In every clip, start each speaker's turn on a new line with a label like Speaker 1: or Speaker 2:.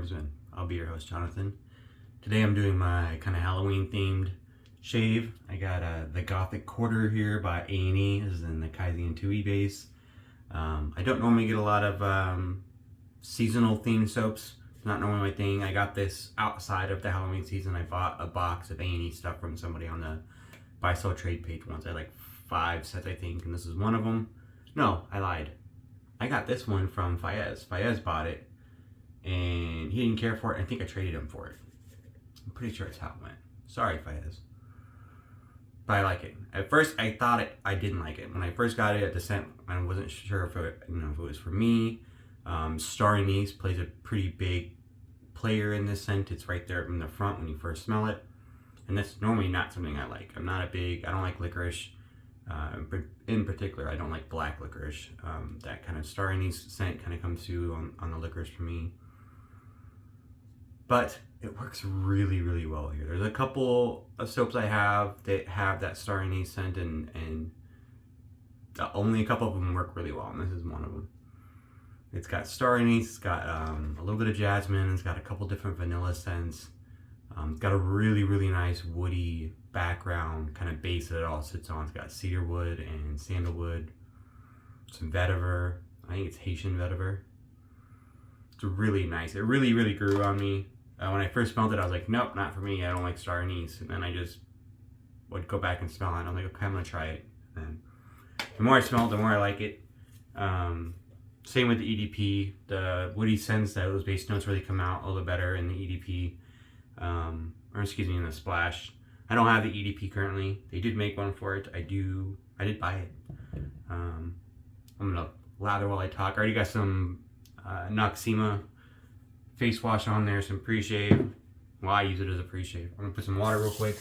Speaker 1: Swordsman. I'll be your host, Jonathan. Today I'm doing my kind of Halloween themed shave. I got the Gothic Quarter here by A&E. This is in the Kaizen 2E base. I don't normally get a lot of seasonal themed soaps. It's not normally my thing. I got this outside of the Halloween season. I bought a box of A&E stuff from somebody on the buy sell trade page once. I had like 5 sets, I think, and this is one of them. No, I lied. I got this one from Fayez. Fayez bought it, and he didn't care for it. I think I traded him for it. I'm pretty sure it's how it went. Sorry, Fayez. But I like it. At first, I thought I didn't like it. When I first got it at the scent, I wasn't sure if it, if it was for me. Star Anise plays a pretty big player in this scent. It's right there in the front when you first smell it. And that's normally not something I like. I don't like licorice. In particular, I don't like black licorice. That kind of star anise scent kind of comes through on the licorice for me. But it works really, really well here. There's a couple of soaps I have that have that star anise scent, and only a couple of them work really well, and this is one of them. It's got star anise, it's got a little bit of jasmine, it's got a couple different vanilla scents. It's got a really, really nice woody background kind of base that it all sits on. It's got cedarwood and sandalwood, some vetiver. I think it's Haitian vetiver. It's really nice. It really, really grew on me. When I first smelled it, I was like, nope, not for me. I don't like star anise. And then I just would go back and smell it. I'm like, okay, I'm gonna try it. And the more I smell it, the more I like it. Same with the EDP. The woody scents, those base notes really come out a little better in the EDP. Or excuse me, in the splash. I don't have the EDP currently. They did make one for it. I did buy it. I'm gonna lather while I talk. I already got some Noxema face wash on there, some pre-shave. Well, I use it as a pre-shave. I'm gonna put some water real quick.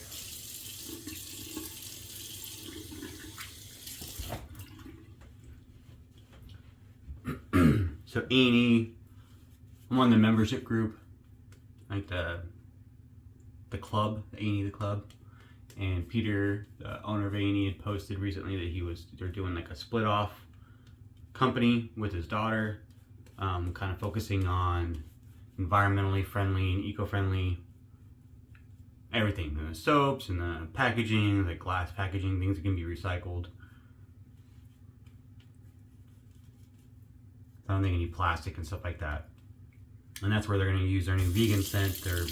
Speaker 1: So A&E, I'm on the membership group, like the club, the A&E the club, and Peter, the owner of A&E, had posted recently that they're doing like a split off company with his daughter, kind of focusing on environmentally friendly and eco-friendly everything, the soaps and the packaging, the glass packaging, things that can be recycled. I don't think any plastic and stuff like that. And that's where they're going to use their new vegan scent, their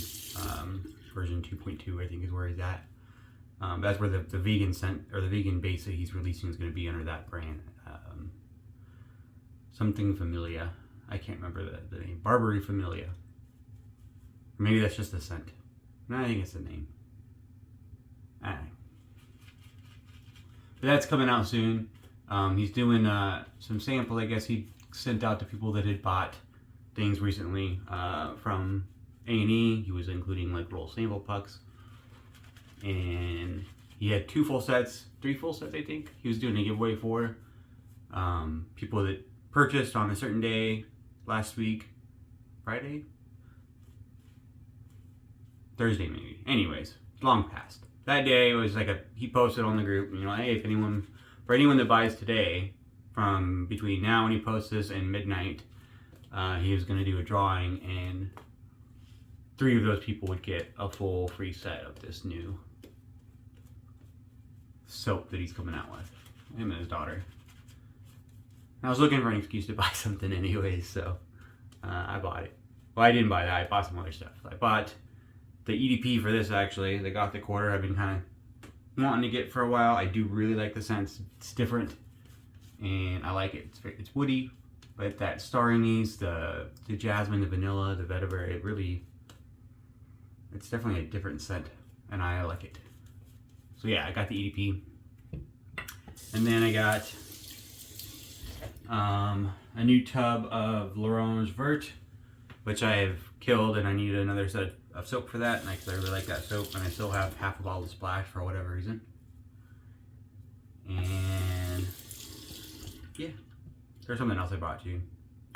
Speaker 1: version 2.2, I think is where he's at. That's where the vegan scent, or the vegan base that he's releasing, is going to be under that brand. Something Familia. I can't remember the name. Barbary Familia. Maybe that's just the scent. No, I think it's the name. But that's coming out soon. He's doing some sample, I guess he sent out to people that had bought things recently from A&E. He was including like roll sample pucks, and he had 3 full sets, I think. He was doing a giveaway for people that purchased on a certain day last week, Thursday maybe. Anyways, long past. That day was like he posted on the group, hey, for anyone that buys today, from between now when he posts this and midnight, he was going to do a drawing, and 3 of those people would get a full free set of this new soap that he's coming out with, him and his daughter. I was looking for an excuse to buy something anyways, so I bought it. Well, I didn't buy that. I bought some other stuff. I bought the EDP for this, actually, the Gothic Quarter. I've been kind of wanting to get for a while. I do really like the scent. It's different, and I like it. It's woody, but that star anise, the jasmine, the vanilla, the vetiver, it's definitely a different scent, and I like it. So yeah, I got the EDP. And then I got a new tub of L'Orange Vert, which I have killed, and I needed another set of soap for that, and I really like that soap, and I still have half a bottle of Splash for whatever reason. And yeah, there's something else I bought too.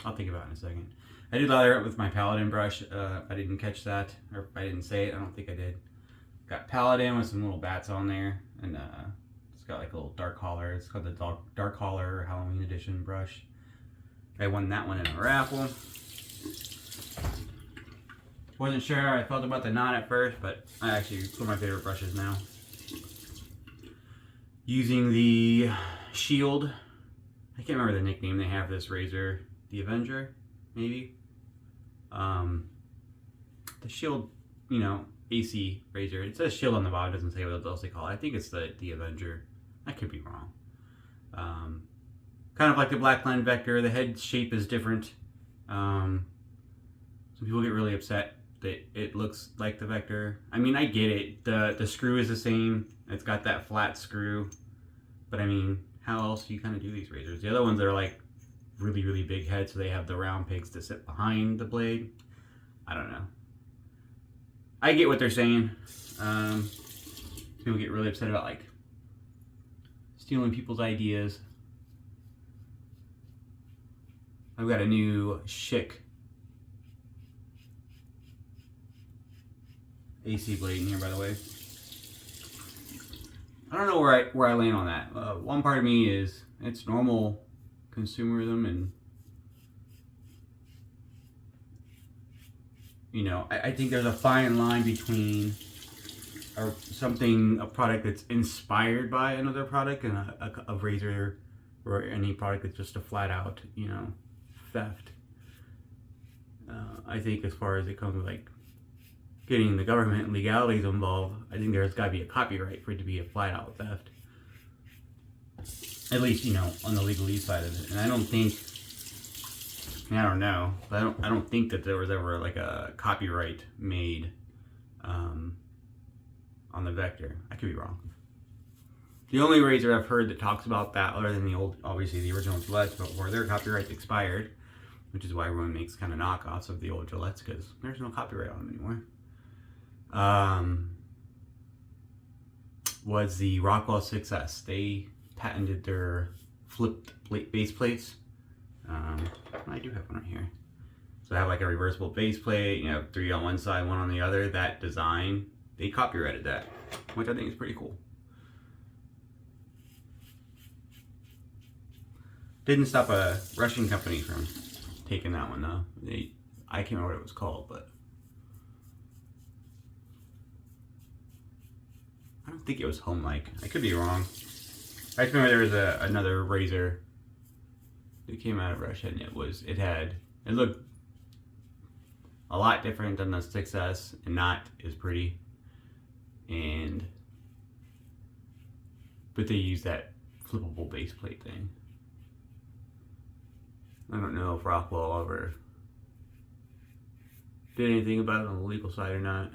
Speaker 1: I'll think about it in a second. I did lather it with my Paladin brush. I didn't catch that, or if I didn't say it, I don't think I did. Got Paladin with some little bats on there, and it's got like a little dark collar. It's called the dark collar Halloween edition brush. I won that one in a raffle. Wasn't sure how I felt about the knot at first, but I actually, it's one of my favorite brushes now. Using the Shield. I can't remember the nickname they have for this razor. The Avenger, maybe? The Shield, you know, AC razor. It says Shield on the bottom, it doesn't say what else they call it. I think it's the Avenger. I could be wrong. Kind of like the Blackline Vector, the head shape is different. Some people get really upset that it looks like the Vector. I mean, I get it. The screw is the same. It's got that flat screw. But I mean, how else do you kind of do these razors? The other ones are like really, really big heads, so they have the round pegs to sit behind the blade. I don't know. I get what they're saying. People get really upset about like stealing people's ideas. I've got a new Schick AC blade in here, by the way. I don't know where I land on that. One part of me is it's normal consumerism, and you know, I think there's a fine line between a product that's inspired by another product, and a razor or any product that's just a flat out, you know, theft. I think as far as it comes with like getting the government and legalities involved, I think there's got to be a copyright for it to be a flat out theft. At least, you know, on the legalese side of it. And I don't think, I don't know, but I don't think that there was ever like a copyright made on the Vector. I could be wrong. The only razor I've heard that talks about that, other than the old, obviously the original Gillettes, but where their copyrights expired, which is why everyone makes kind of knockoffs of the old Gillettes, because there's no copyright on them anymore. Was the Rockwell 6S. They patented their flipped base plates. I do have one right here. So I have like a reversible base plate, you know, 3 on one side, 1 on the other. That design, they copyrighted that, which I think is pretty cool. Didn't stop a Russian company from taking that one though. I can't remember what it was called, but I don't think it was home-like. I could be wrong. I just remember there was another razor that came out of Russia, and it looked a lot different than the 6S, and not as pretty. But they used that flippable base plate thing. I don't know if Rockwell ever did anything about it on the legal side or not.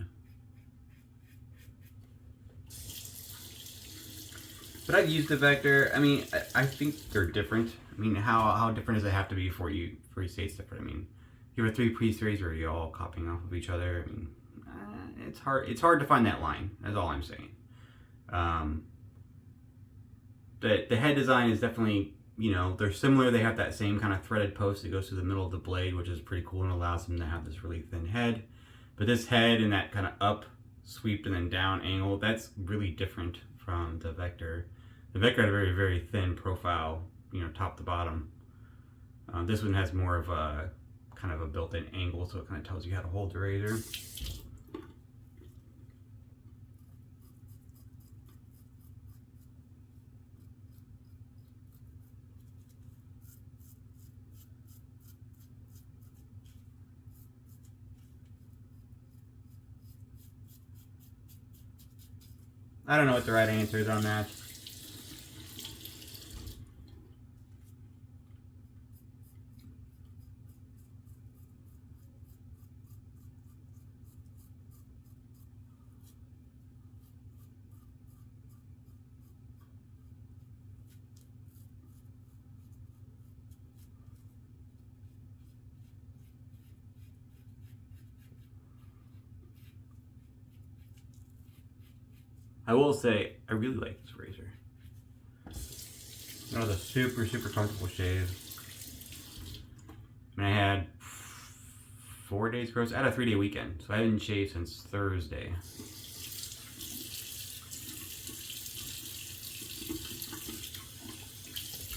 Speaker 1: But I've used the Vector. I mean, I think they're different. I mean, how different does it have to be for you say it's different? I mean, you have a 3-piece razor, are you all copying off of each other? I mean, it's hard to find that line. That's all I'm saying. The head design is definitely, you know, they're similar. They have that same kind of threaded post that goes through the middle of the blade, which is pretty cool and allows them to have this really thin head. But this head and that kind of up sweep and then down angle, that's really different from the Vector. The Vector had a very, very thin profile, you know, top to bottom. This one has more of a kind of a built-in angle, so it kind of tells you how to hold the razor. I don't know what the right answer is on that. I will say, I really like this razor. That was a super, super comfortable shave. And I had 4 days gross. I had a 3-day weekend, so I didn't shave since Thursday.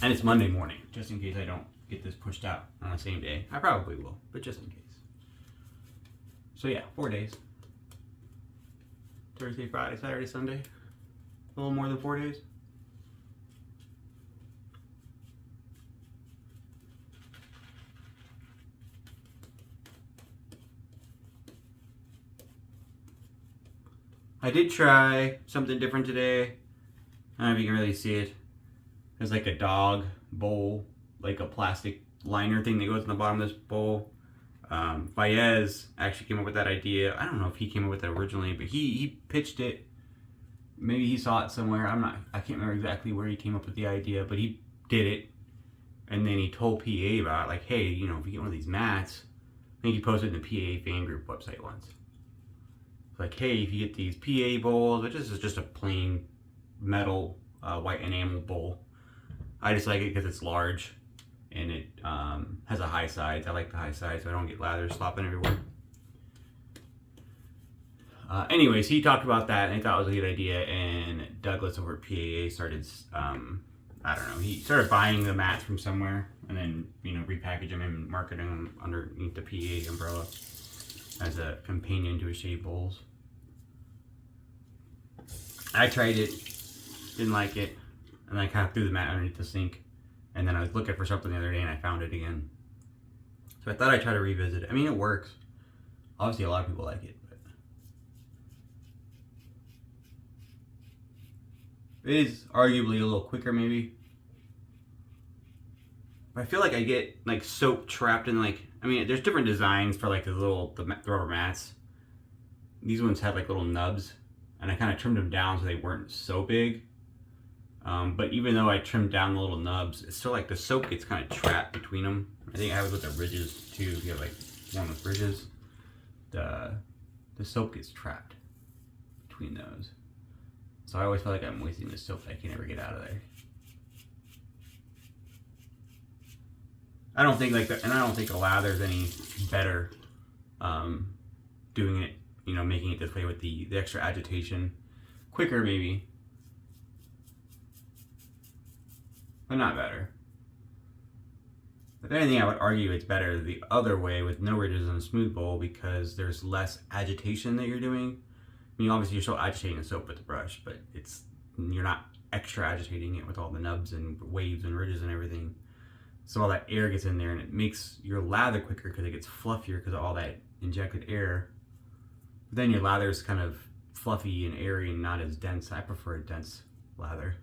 Speaker 1: And it's Monday morning, just in case I don't get this pushed out on the same day. I probably will, but just in case. So yeah, 4 days. Thursday, Friday, Saturday, Sunday. A little more than 4 days. I did try something different today. I don't know if you can really see it. There's like a dog bowl, like a plastic liner thing that goes in the bottom of this bowl. Fayez actually came up with that idea. I don't know if he came up with it originally, but he pitched it. Maybe he saw it somewhere. I can't remember exactly where he came up with the idea, but he did it. And then he told PA about it, like, hey, you know, if you get one of these mats, I think he posted in the PA fan group website once. Like, hey, if you get these PA bowls, which is just a plain metal white enamel bowl. I just like it because it's large and it has a high sides. I like the high sides so I don't get lather slopping everywhere. Anyways, he talked about that and I thought it was a good idea, and Douglas over at PAA started, I don't know, he started buying the mats from somewhere and then, you know, repackage them and marketing them underneath the PAA umbrella as a companion to his shade bowls. I tried it, didn't like it, and I kind of threw the mat underneath the sink, and then I was looking for something the other day and I found it again. So I thought I'd try to revisit it. I mean, it works. Obviously a lot of people like it, but it is arguably a little quicker maybe. But I feel like I get like soap trapped in, like, I mean, there's different designs for like the rubber mats. These ones have like little nubs, and I kind of trimmed them down so they weren't so big. But even though I trimmed down the little nubs, it's still like the soap gets kind of trapped between them. I think I have it with the ridges too. If you have like one with ridges, the soap gets trapped between those. So I always feel like I'm wasting the soap that I can never get out of there. I don't think and I don't think a lather's any better doing it, you know, making it this way with the extra agitation. Quicker maybe, but not better. If anything, I would argue it's better the other way with no ridges and a smooth bowl, because there's less agitation that you're doing. I mean, obviously you're still agitating the soap with the brush, but you're not extra agitating it with all the nubs and waves and ridges and everything. So all that air gets in there and it makes your lather quicker because it gets fluffier because of all that injected air. But then your lather is kind of fluffy and airy and not as dense. I prefer a dense lather.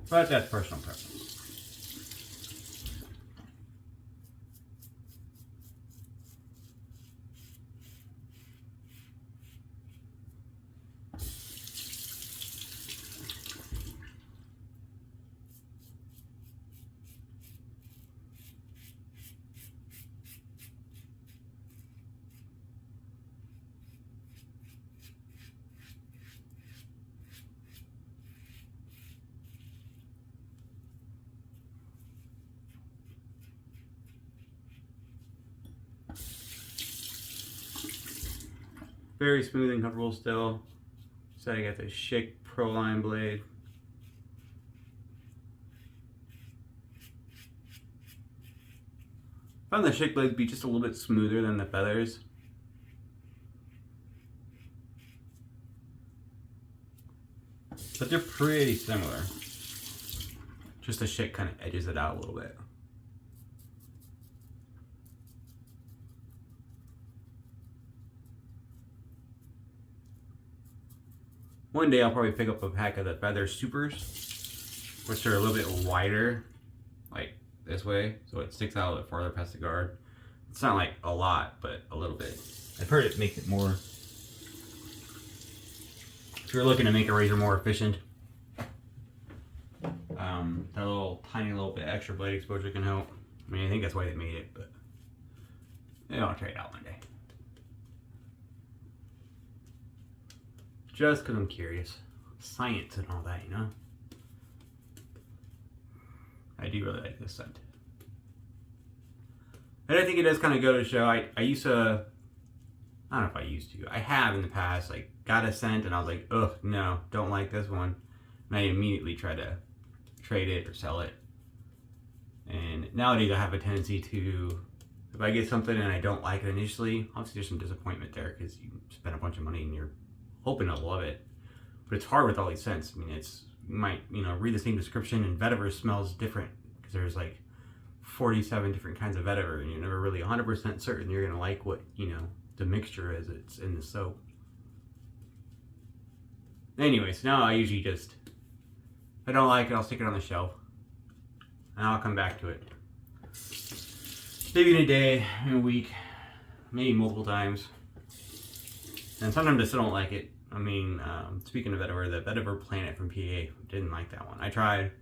Speaker 1: But that's personal preference. Very smooth and comfortable still. So I got the Schick Proline blade. Found the Schick blades be just a little bit smoother than the feathers. But they're pretty similar. Just the Schick kind of edges it out a little bit. One day I'll probably pick up a pack of the Feather Supers, which are a little bit wider, like this way, so it sticks out a little farther past the guard. It's not like a lot, but a little bit. I've heard it makes it more, if you're looking to make a razor more efficient, that little tiny little bit extra blade exposure can help. I mean, I think that's why they made it, but maybe I'll try it out one day. Just because I'm curious. Science and all that, you know? I do really like this scent. And I think it does kind of go to show, I used to I don't know if I used to. I have in the past, like, got a scent and I was like, ugh, no, don't like this one. And I immediately try to trade it or sell it. And nowadays I have a tendency to, if I get something and I don't like it initially, obviously there's some disappointment there because you spend a bunch of money and you're hoping to love it. But it's hard with all these scents. I mean, you might, read the same description and vetiver smells different because there's like 47 different kinds of vetiver and you're never really 100% certain you're going to like what, the mixture is it's in the soap. Anyways, now I usually just, if I don't like it, I'll stick it on the shelf and I'll come back to it. Maybe in a day, in a week, maybe multiple times. And sometimes I still don't like it. I mean, speaking of vetiver, the Vetiver Planet from PA, didn't like that one. I tried.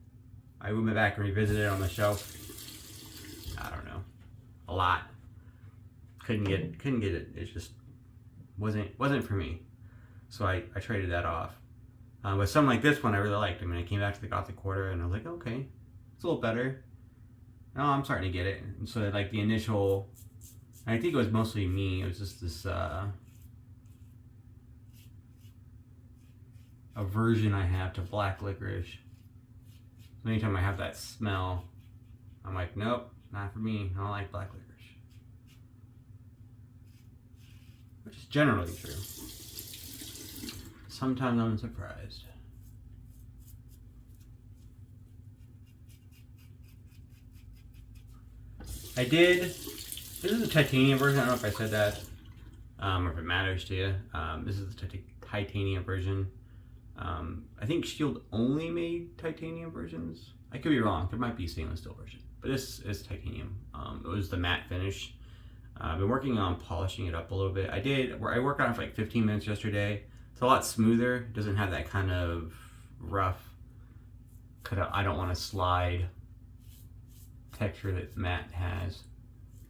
Speaker 1: I went back and revisited it on the shelf. I don't know, a lot. Couldn't get it. It just wasn't for me. So I traded that off. But something like this one I really liked. I mean, I came back to the Gothic Quarter and I was like, okay, it's a little better. Now I'm starting to get it. And so like the initial, I think it was mostly me. It was just this aversion I have to black licorice. So anytime I have that smell, I'm like, nope, not for me. I don't like black licorice. Which is generally true. Sometimes I'm surprised. This is the titanium version. I don't know if I said that, or if it matters to you. This is the titanium version. I think Shield only made titanium versions. I could be wrong. There might be stainless steel version, but this is titanium. It was the matte finish. I've been working on polishing it up a little bit. I worked on it for like 15 minutes yesterday. It's a lot smoother. It doesn't have that kind of rough, I don't want to slide texture that matte has.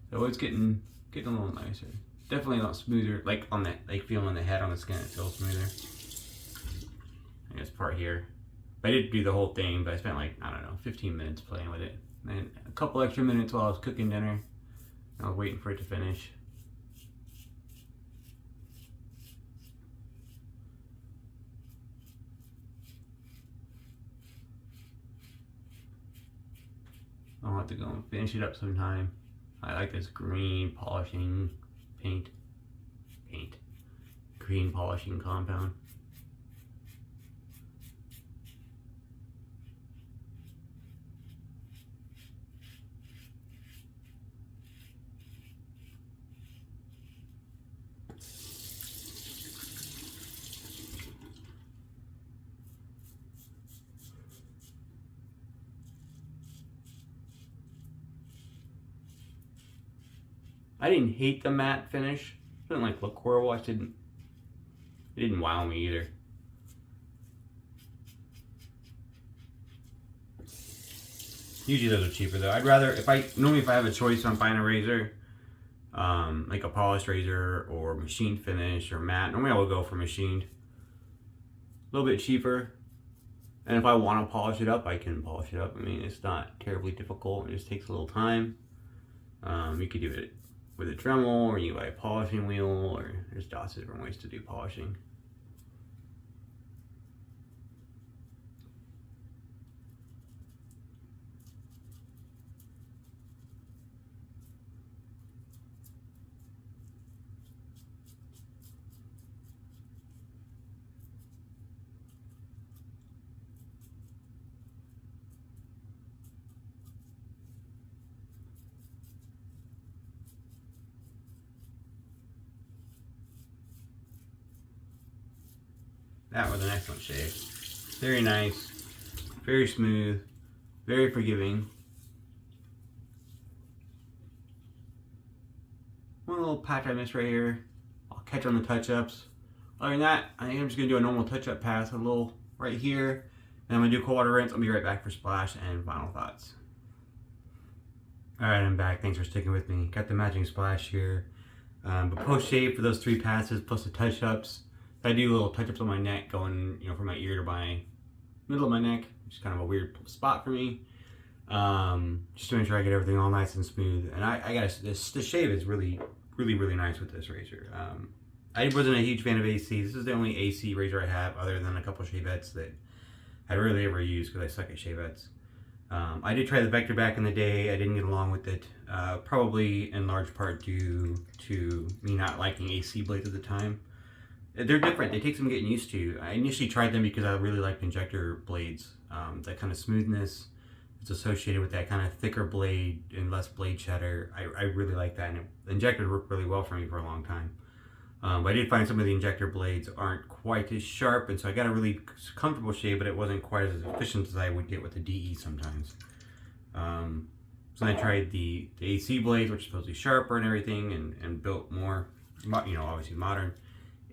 Speaker 1: So it's getting a little nicer. Definitely a lot smoother, like on that, like feeling the head on the skin, it feels smoother. And this part here. I didn't do the whole thing, but I spent like, I don't know, 15 minutes playing with it. And a couple extra minutes while I was cooking dinner. I was waiting for it to finish. I'll have to go and finish it up sometime. I like this green polishing green polishing compound. I didn't hate the matte finish. It didn't like look horrible. It didn't wow me either. Usually those are cheaper though. I'd rather, if I have a choice on buying a razor, like a polished razor or machined finish or matte, normally I will go for machined. A little bit cheaper. And if I want to polish it up, I can polish it up. I mean, it's not terribly difficult. It just takes a little time. You could do it with a Dremel, or you buy a polishing wheel, or there's lots of different ways to do polishing. That was an excellent shave. Very nice, very smooth, very forgiving. One little patch I missed right here. I'll catch on the touch-ups. Other than that, I think I'm just gonna do a normal touch-up pass, a little right here, and I'm gonna do cold water rinse. I'll be right back for splash and final thoughts. All right, I'm back. Thanks for sticking with me. Got the matching splash here. But post-shave for those 3 passes plus the touch-ups. I do little touch-ups on my neck going, from my ear to my middle of my neck, which is kind of a weird spot for me. Just to make sure I get everything all nice and smooth. And I gotta, this shave is really, really, really nice with this razor. I wasn't a huge fan of AC. This is the only AC razor I have, other than a couple shavettes that I rarely ever use because I suck at shavettes. I did try the Vector back in the day. I didn't get along with it, probably in large part due to me not liking AC blades at the time. They're different. They take some getting used to. I initially tried them because I really liked injector blades. That kind of smoothness is associated with that kind of thicker blade and less blade shatter. I really like that, and the injector worked really well for me for a long time. But I did find some of the injector blades aren't quite as sharp, and so I got a really comfortable shave, but it wasn't quite as efficient as I would get with the DE sometimes. So then I tried the AC blades, which are supposed to be sharper and everything, and built more, obviously modern.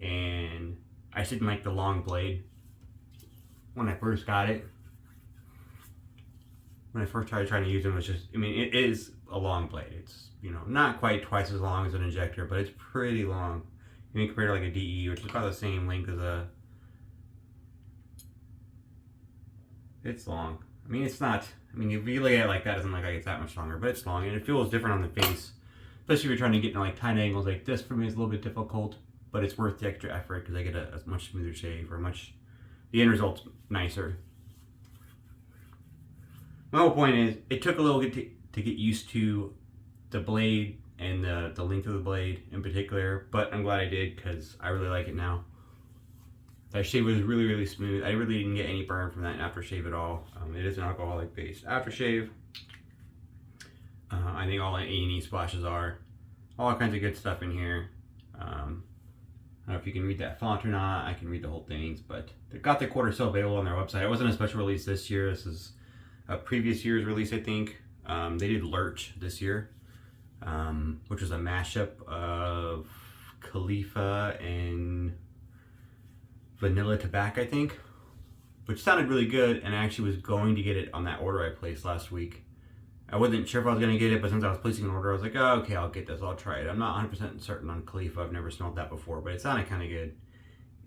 Speaker 1: And I just didn't like the long blade when I first got it. When I first started trying to use them, it is a long blade. It's, not quite twice as long as an injector, but it's pretty long. Compared to like a DE, which is about the same length as it's long. It's not, if you look at it like that, it doesn't look like it's that much longer, but it's long, and it feels different on the face. Especially if you're trying to get in like tight angles like this, for me is a little bit difficult, but it's worth the extra effort because I get a much smoother shave, the end result's nicer. My whole point is, it took a little bit to get used to the blade and the length of the blade in particular, but I'm glad I did because I really like it now. That shave was really, really smooth. I really didn't get any burn from that aftershave at all. It is an alcoholic based aftershave. I think all A&E splashes are. All kinds of good stuff in here. I don't know if you can read that font or not. I can read the whole things, but the Gothic Quarter is still available on their website. It wasn't a special release this year. This is a previous year's release, I think. They did Lurch this year, which was a mashup of Khalifa and Vanilla Tobacco, I think, which sounded really good, and I actually was going to get it on that order I placed last week. I wasn't sure if I was going to get it, but since I was placing an order, I was like, oh, okay, I'll get this, I'll try it. I'm not 100% certain on Khalifa. I've never smelled that before, but it sounded kind of good.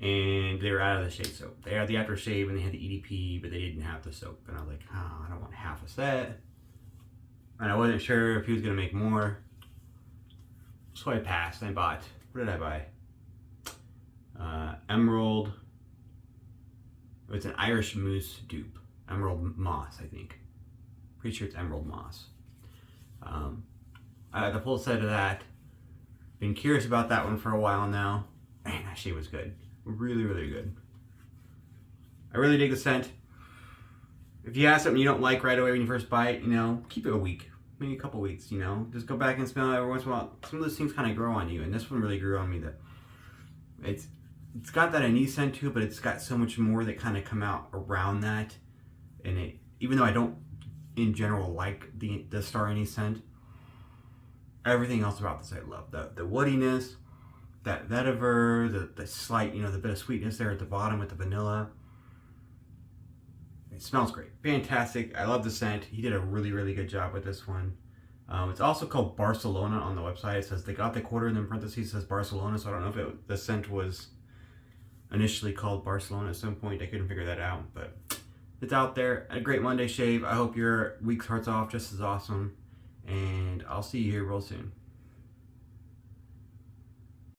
Speaker 1: And they were out of the shave soap. They had the aftershave and they had the EDP, but they didn't have the soap. And I was like, oh, I don't want half a set. And I wasn't sure if he was going to make more. So I passed and I bought, what did I buy? Emerald. It's an Irish Moose dupe. Emerald Moss, I think. Pretty sure it's Emerald Moss. I got the full set of that. Been curious about that one for a while now. Man, that shade was good. Really, really good. I really dig the scent. If you have something you don't like right away when you first buy it, keep it a week. Maybe a couple weeks, Just go back and smell it every once in a while. Some of those things kind of grow on you, and this one really grew on me. That it's got that anise scent too, but it's got so much more that kind of come out around that. And even though I don't in general like the star anise scent, everything else about this I love. The woodiness, that vetiver, the slight, the bit of sweetness there at the bottom with the vanilla. It smells great. Fantastic. I love the scent. He did a really, really good job with this one. It's also called Barcelona on the website. It says they got the quarter, and then in parentheses says Barcelona, so I don't know if the scent was initially called Barcelona at some point. I couldn't figure that out, but it's out there. A great Monday shave. I hope your week starts off just as awesome, and I'll see you here real soon.